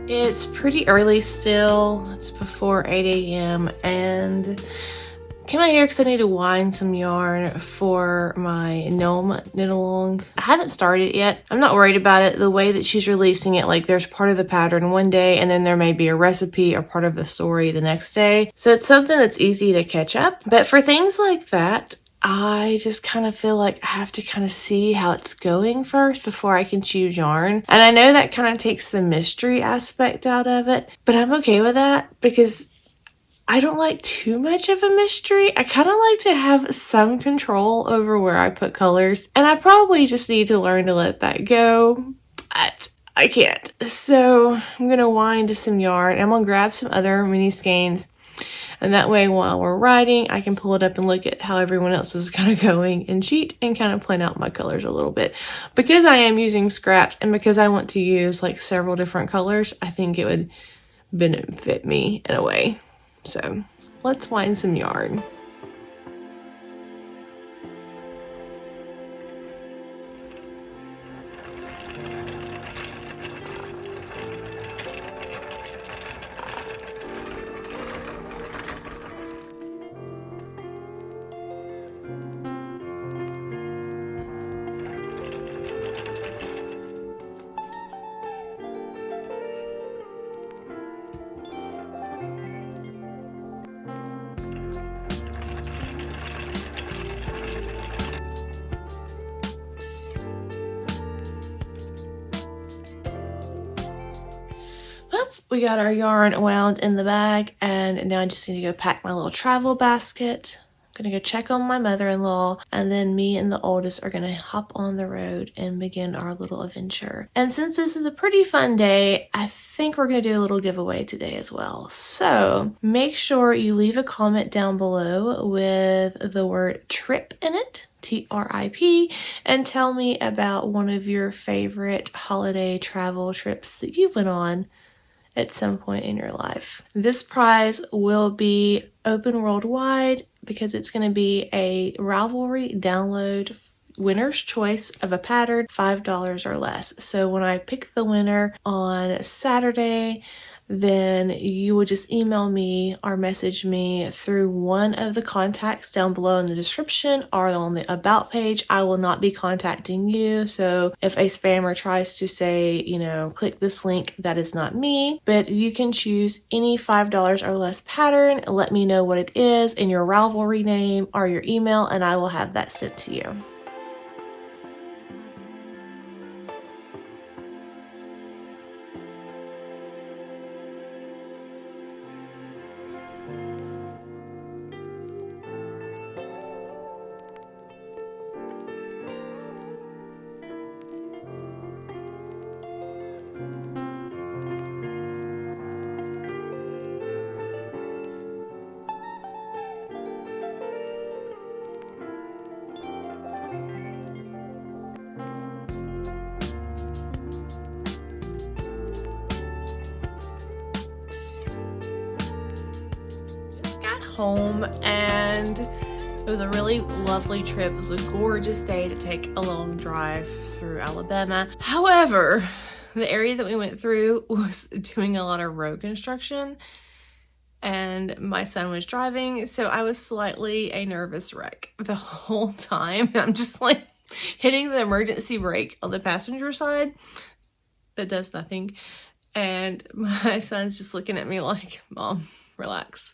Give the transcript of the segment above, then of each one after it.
It's pretty early still. It's before 8 a.m. and came out here because I need to wind some yarn for my gnome knit along. I haven't started yet. I'm not worried about it. The way that she's releasing it, like there's part of the pattern one day and then there may be a recipe or part of the story the next day. So it's something that's easy to catch up. But for things like that, I just kind of feel like I have to kind of see how it's going first before I can choose yarn. And I know that kind of takes the mystery aspect out of it, but I'm okay with that because I don't like too much of a mystery. I kind of like to have some control over where I put colors, and I probably just need to learn to let that go, but I can't. So I'm going to wind some yarn. I'm going to grab some other mini skeins. And that way, while we're writing, I can pull it up and look at how everyone else is kind of going and cheat and kind of plan out my colors a little bit. Because I am using scraps and because I want to use like several different colors, I think it would benefit me in a way. So let's wind some yarn. We got our yarn wound in the bag, and now I just need to go pack my little travel basket. I'm gonna go check on my mother-in-law, and then me and the oldest are gonna hop on the road and begin our little adventure. And since this is a pretty fun day, I think we're gonna do a little giveaway today as well. So make sure you leave a comment down below with the word trip in it, TRIP, and tell me about one of your favorite holiday travel trips that you went on at some point in your life. This prize will be open worldwide because it's going to be a Ravelry download winner's choice of a pattern, $5 or less. So when I pick the winner on Saturday, then you will just email me or message me through one of the contacts down below in the description or on the about page. I will not be contacting you. So if a spammer tries to say, click this link, that is not me, but you can choose any $5 or less pattern. Let me know what it is in your Ravelry name or your email, and I will have that sent to you. Home, and it was a really lovely trip. It was a gorgeous day to take a long drive through Alabama. However, the area that we went through was doing a lot of road construction and my son was driving, so I was slightly a nervous wreck the whole time. I'm just like hitting the emergency brake on the passenger side that does nothing, and my son's just looking at me like, Mom, relax.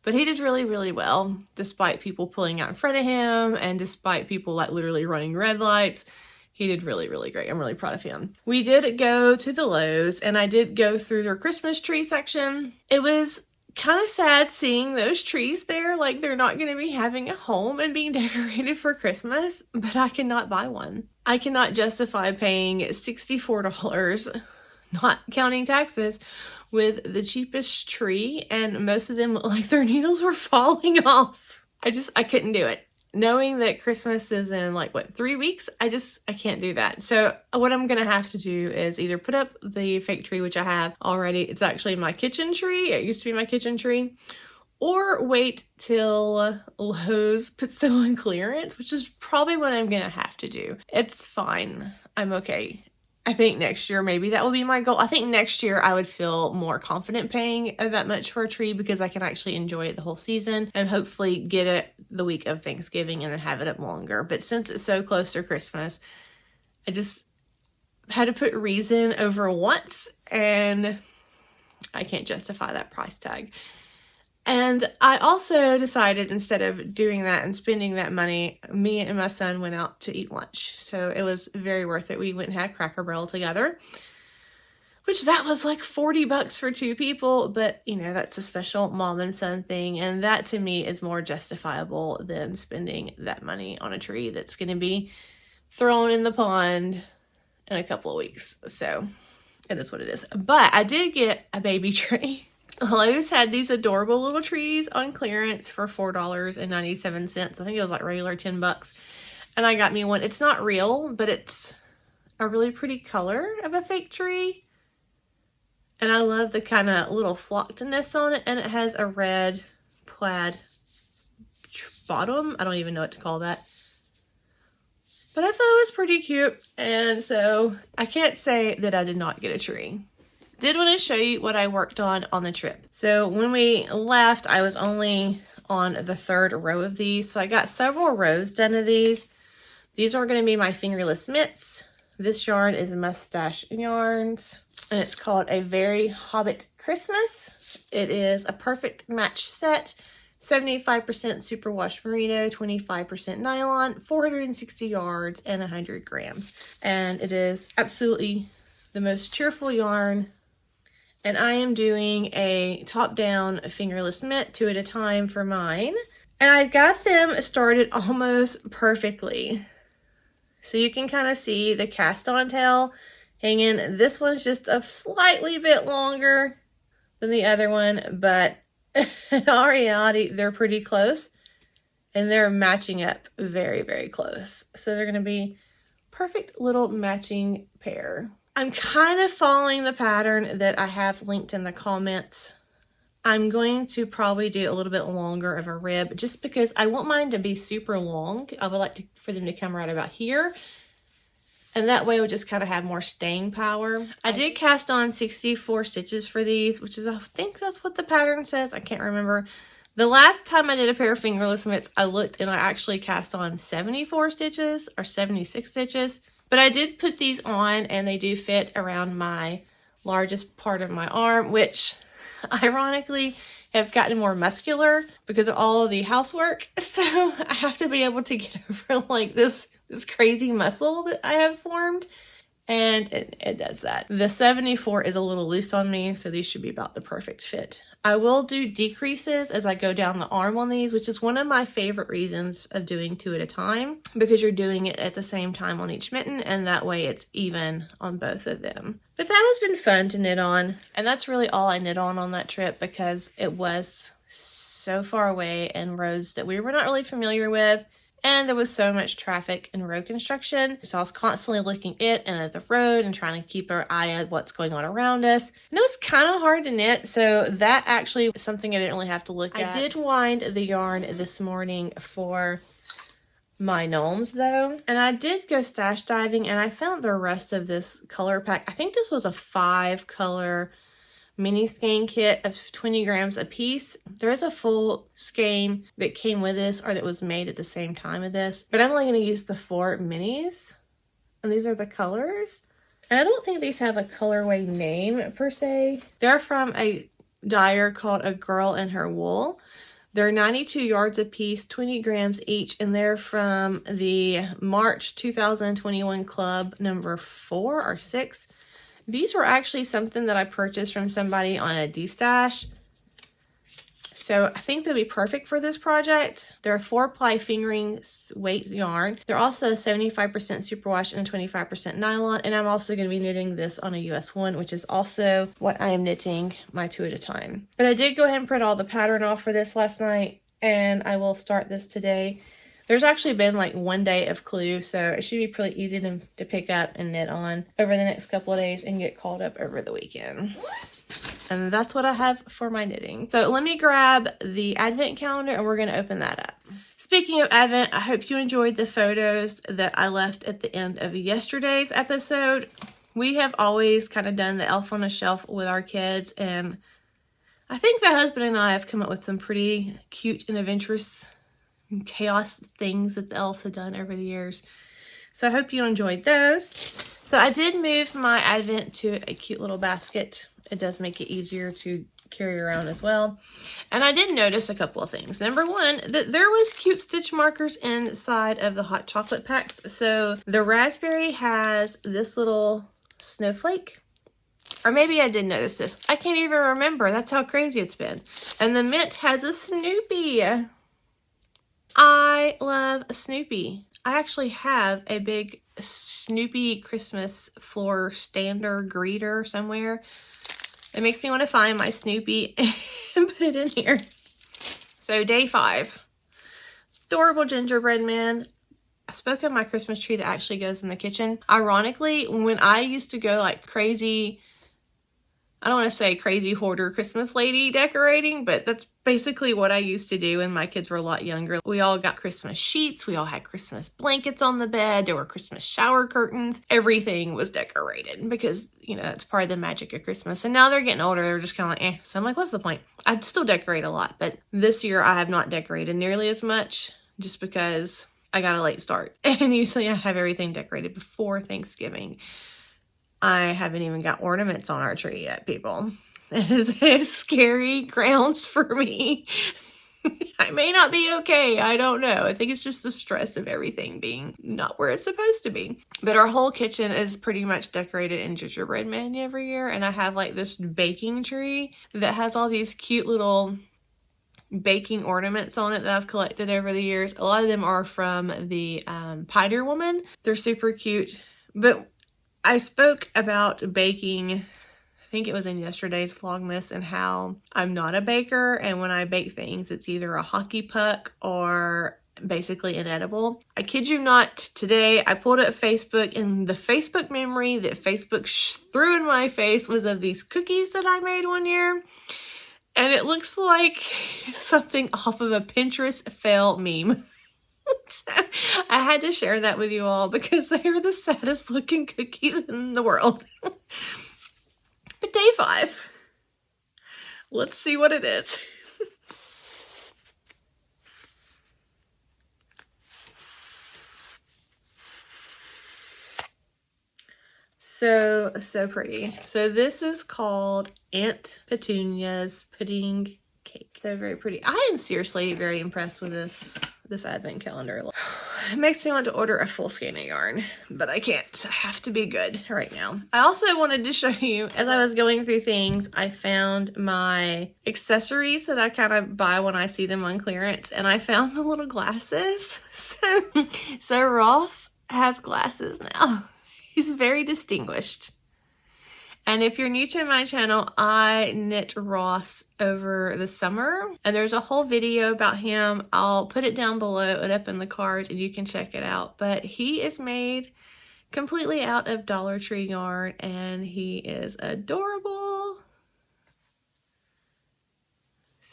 But he did really, really well, despite people pulling out in front of him and despite people like literally running red lights. He did really, really great. I'm really proud of him. We did go to the Lowe's and I did go through their Christmas tree section. It was kind of sad seeing those trees there, like they're not going to be having a home and being decorated for Christmas, but I cannot buy one. I cannot justify paying $64, not counting taxes, with the cheapest tree, and most of them look like their needles were falling off. I couldn't do it. Knowing that Christmas is in 3 weeks, I can't do that. So what I'm gonna have to do is either put up the fake tree, which I have already. It's actually my kitchen tree. It used to be my kitchen tree. Or wait till Lowe's puts them on clearance, which is probably what I'm gonna have to do. It's fine. I'm okay. I think next year, maybe that will be my goal. I think next year I would feel more confident paying that much for a tree because I can actually enjoy it the whole season and hopefully get it the week of Thanksgiving and then have it up longer. But since it's so close to Christmas, I just had to put reason over wants, and I can't justify that price tag. And I also decided, instead of doing that and spending that money, me and my son went out to eat lunch. So it was very worth it. We went and had Cracker Barrel together, which that was like $40 for 2 people. But, you know, that's a special mom and son thing. And that to me is more justifiable than spending that money on a tree that's going to be thrown in the pond in a couple of weeks. So it is what it is. But I did get a baby tree. Lowe's had these adorable little trees on clearance for $4.97. I think it was like regular $10. And I got me one. It's not real, but it's a really pretty color of a fake tree. And I love the kind of little flockedness on it. And it has a red plaid bottom. I don't even know what to call that. But I thought it was pretty cute. And so I can't say that I did not get a tree. Did want to show you what I worked on the trip. So when we left, I was only on the 3rd row of these. So I got several rows done of these. These are going to be my fingerless mitts. This yarn is Mustache Yarns, and it's called A Very Hobbit Christmas. It is a perfect match set. 75% superwash merino, 25% nylon, 460 yards, and 100 grams. And it is absolutely the most cheerful yarn. And I am doing a top-down fingerless mitt, 2 at a time for mine. And I got them started almost perfectly. So you can kind of see the cast-on tail hanging. This one's just a slightly bit longer than the other one, but in all reality, they're pretty close. And they're matching up very, very close. So they're going to be perfect little matching pair. I'm kind of following the pattern that I have linked in the comments. I'm going to probably do a little bit longer of a rib just because I want mine to be super long. I would like for them to come right about here. And that way we'll just kind of have more staying power. I did cast on 64 stitches for these, which is, I think that's what the pattern says. I can't remember. The last time I did a pair of fingerless mitts, I looked and I actually cast on 74 stitches or 76 stitches. But I did put these on and they do fit around my largest part of my arm, which ironically has gotten more muscular because of all of the housework. So I have to be able to get over like this crazy muscle that I have formed. And it does that. The 74 is a little loose on me, so these should be about the perfect fit. I will do decreases as I go down the arm on these, which is one of my favorite reasons of doing 2 at a time, because you're doing it at the same time on each mitten, and that way it's even on both of them. But that has been fun to knit on, and that's really all I knit on that trip because it was so far away and roads that we were not really familiar with. And there was so much traffic and road construction. So I was constantly looking at the road and trying to keep our eye on what's going on around us. And it was kind of hard to knit. So that actually was something I didn't really have to look at. I did wind the yarn this morning for my gnomes though. And I did go stash diving and I found the rest of this color pack. I think this was a 5-color mini skein kit of 20 grams a piece. There is a full skein that came with this or that was made at the same time as this, but I'm only going to use the 4 minis, and these are the colors. And I don't think these have a colorway name per se. They're from a dyer called A Girl and Her Wool. They're 92 yards a piece, 20 grams each, and they're from the March 2021 club number 4 or 6. These were actually something that I purchased from somebody on a D-stash. So I think they'll be perfect for this project. They're a 4-ply fingering weight yarn. They're also 75% superwash and 25% nylon. And I'm also going to be knitting this on a US 1, which is also what I am knitting my 2 at a time. But I did go ahead and print all the pattern off for this last night, and I will start this today. There's actually been like 1 day of clue, so it should be pretty easy to pick up and knit on over the next couple of days and get caught up over the weekend. And that's what I have for my knitting. So let me grab the advent calendar and we're going to open that up. Speaking of advent, I hope you enjoyed the photos that I left at the end of yesterday's episode. We have always kind of done the elf on a shelf with our kids, and I think my husband and I have come up with some pretty cute and adventurous chaos things that the elves have done over the years. So I hope you enjoyed those. So I did move my Advent to a cute little basket. It does make it easier to carry around as well. And I did notice a couple of things. Number one, that there was cute stitch markers inside of the hot chocolate packs. So the raspberry has this little snowflake. Or maybe I did notice this. I can't even remember. That's how crazy it's been. And the mint has a Snoopy. I love a Snoopy. I actually have a big Snoopy Christmas floor stander greeter somewhere. It makes me want to find my Snoopy and put it in here. So day 5. Adorable gingerbread man. I spoke of my Christmas tree that actually goes in the kitchen. Ironically, when I used to go like crazy, I don't want to say crazy hoarder Christmas lady decorating, but that's basically what I used to do when my kids were a lot younger. We all got Christmas sheets. We all had Christmas blankets on the bed. There were Christmas shower curtains. Everything was decorated because, you know, it's part of the magic of Christmas. And now they're getting older. They're just kind of like, eh. So I'm like, what's the point? I'd still decorate a lot, but this year I have not decorated nearly as much just because I got a late start. And usually I have everything decorated before Thanksgiving. I haven't even got ornaments on our tree yet, people. It's scary grounds for me. I may not be okay. I don't know. I think it's just the stress of everything being not where it's supposed to be. But our whole kitchen is pretty much decorated in gingerbread man every year. And I have like this baking tree that has all these cute little baking ornaments on it that I've collected over the years. A lot of them are from the Piter Woman. They're super cute. But I spoke about baking, I think it was in yesterday's Vlogmas, and how I'm not a baker, and when I bake things, it's either a hockey puck or basically inedible. I kid you not, today I pulled up Facebook, and the Facebook memory that Facebook threw in my face was of these cookies that I made one year, and it looks like something off of a Pinterest fail meme. So I had to share that with you all because they are the saddest looking cookies in the world. But day 5. Let's see what it is. So pretty. So this is called Aunt Petunia's Pudding Cake. So very pretty. I am seriously very impressed with this advent calendar. It makes me want to order a full skein of yarn, but I can't. I have to be good right now. I also wanted to show you, as I was going through things, I found my accessories that I kind of buy when I see them on clearance, and I found the little glasses. So Ross has glasses now. He's very distinguished. And if you're new to my channel, I knit Ross over the summer. And there's a whole video about him. I'll put it down below and up in the cards and you can check it out. But he is made completely out of Dollar Tree yarn and he is adorable.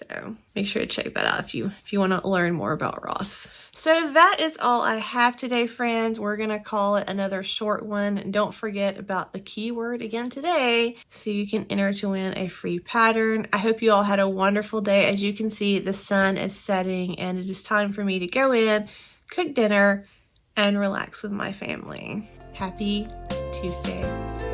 So make sure to check that out if you want to learn more about Ross. So that is all I have today, friends. We're going to call it another short one. Don't forget about the keyword again today so you can enter to win a free pattern. I hope you all had a wonderful day. As you can see, the sun is setting and it is time for me to go in, cook dinner, and relax with my family. Happy Tuesday.